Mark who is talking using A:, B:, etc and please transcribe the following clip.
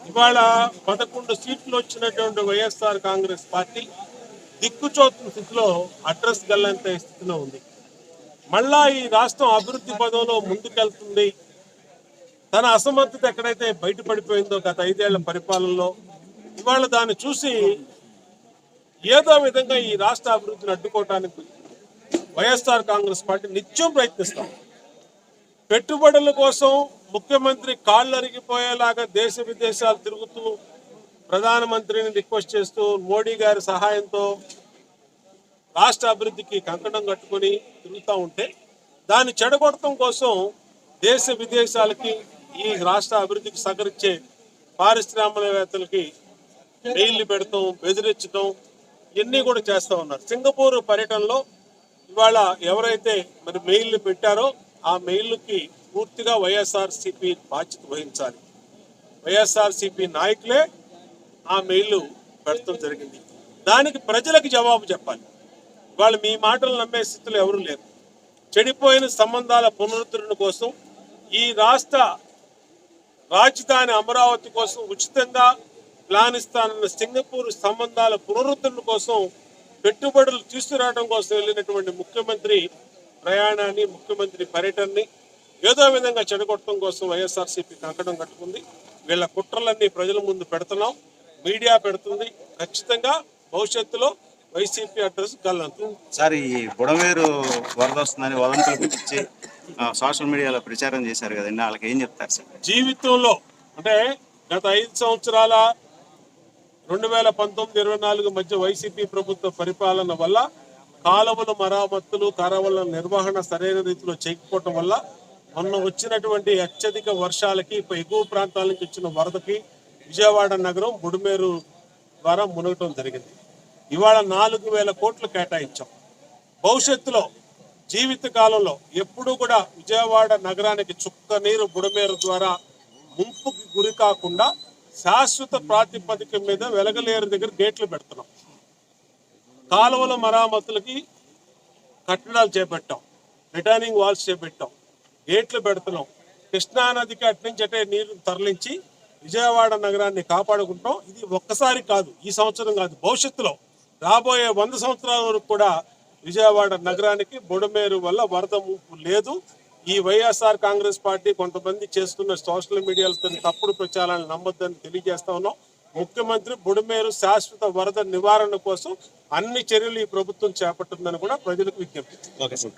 A: ఇవాళ 11 సీట్లు వచ్చినటువంటి వైఎస్ఆర్ కాంగ్రెస్ పార్టీ దిక్కుచోతున్న స్థితిలో అడ్రస్ గల్లంత స్థితిలో ఉంది. మళ్ళా ఈ రాష్ట్రం అభివృద్ధి పదంలో ముందుకెళ్తుంది. తన అసమర్థత ఎక్కడైతే బయటపడిపోయిందో గత 5 ఏళ్ల పరిపాలనలో, ఇవాళ దాన్ని చూసి ఏదో విధంగా ఈ రాష్ట్ర అభివృద్ధిని అడ్డుకోవటానికి వైఎస్ఆర్ కాంగ్రెస్ పార్టీ నిత్యం ప్రయత్నిస్తాం. పెట్టుబడుల కోసం ముఖ్యమంత్రి కాళ్ళు అరిగిపోయేలాగా దేశ విదేశాలు తిరుగుతూ ప్రధానమంత్రిని రిక్వెస్ట్ చేస్తూ మోడీ గారి సహాయంతో రాష్ట్ర అభివృద్ధికి కంకణం కట్టుకొని తిరుగుతూ ఉంటే దాన్ని చెడగొట్టడం కోసం దేశ విదేశాలకి ఈ రాష్ట్ర అభివృద్ధికి సహకరించే పారిశ్రామికవేత్తలకి మెయిల్లు పెడతాం, బెదిరించడం ఇవన్నీ కూడా చేస్తూ ఉన్నారు. సింగపూర్ పర్యటనలో ఇవాళ ఎవరైతే మరి మెయిల్లు పెట్టారో ఆ మెయిల్కి పూర్తిగా వైఎస్ఆర్సీపీ బాధ్యత వహించాలి. వైఎస్ఆర్సీపీ నాయకులే ఆ మెయిల్ పెడతాం జరిగింది. దానికి ప్రజలకు జవాబు చెప్పాలి. వాళ్ళు మీ మాటలు నమ్మే స్థితిలో ఎవరు లేరు. చెడిపోయిన సంబంధాల పునరుద్ధరణ కోసం ఈ రాష్ట్ర రాజధాని అమరావతి కోసం ఉచితంగా ప్లాన్ ఇస్తానన్న సింగపూర్ సంబంధాల పునరుద్ధరణ కోసం పెట్టుబడులు తీసుకురావడం కోసం వెళ్ళినటువంటి ముఖ్యమంత్రి ప్రయాణాన్ని, ముఖ్యమంత్రి పర్యటనని ఏదో విధంగా చెడగొట్టడం కోసం వైఎస్ఆర్సీపీ కంకణం కట్టుకుంది. వీళ్ళ కుట్రలన్నీ ప్రజల ముందు పెడుతున్నాం, మీడియా పెడుతుంది. ఖచ్చితంగా భవిష్యత్తులో వైసీపీ అడ్రస్ గల్లంతుంది.
B: సార్, ఈ బుడమేరు వరద వస్తుందని వదంతులు పిలిచి సోషల్ మీడియాలో ప్రచారం చేశారు కదండి, వాళ్ళకి ఏం చెప్తారు సార్?
A: జీవితంలో అంటే గత 5 సంవత్సరాల 2019-24 మధ్య వైసీపీ ప్రభుత్వ పరిపాలన వల్ల కాలువల మరామతులు, కాలువల నిర్వహణ సరైన రీతిలో చేయకపోవటం వల్ల మొన్న వచ్చినటువంటి అత్యధిక వర్షాలకి, ఎగువ ప్రాంతాల నుంచి వచ్చిన వరదకి విజయవాడ నగరం బుడమేరు ద్వారా మునగటం జరిగింది. ఇవాళ 4,000 కోట్లు కేటాయించాం. భవిష్యత్తులో జీవిత కాలంలో ఎప్పుడూ కూడా విజయవాడ నగరానికి చుక్క నీరు బుడమేరు ద్వారా ముంపుకి గురి కాకుండా శాశ్వత ప్రాతిపదిక మీద వెలగలేరు దగ్గర గేట్లు పెడుతున్నాం. కాలువల మరామతులకి కట్టడాలు చేపట్టాం, రిటర్నింగ్ వాల్స్ చేపట్టాం, గేట్లు పెడుతున్నాం. కృష్ణానదికి అట్నుంచి అటే నీరు తరలించి విజయవాడ నగరాన్ని కాపాడుకుంటాం. ఇది ఒక్కసారి కాదు, ఈ సంవత్సరం కాదు, భవిష్యత్తులో రాబోయే 100 సంవత్సరాల వరకు కూడా విజయవాడ నగరానికి బుడమేరు వల్ల వరద ముప్పు లేదు. ఈ వైఎస్ఆర్ కాంగ్రెస్ పార్టీ కొంతమంది చేస్తున్న సోషల్ మీడియాలతో తప్పుడు ప్రచారాలను నమ్మొద్దని తెలియజేస్తా ఉన్నాం. ముఖ్యమంత్రి బుడమేరు శాశ్వత వరద నివారణ కోసం అన్ని చర్యలు ఈ ప్రభుత్వం చేపట్టిందని కూడా ప్రజలకు విజ్ఞప్తి.
B: Okay sir.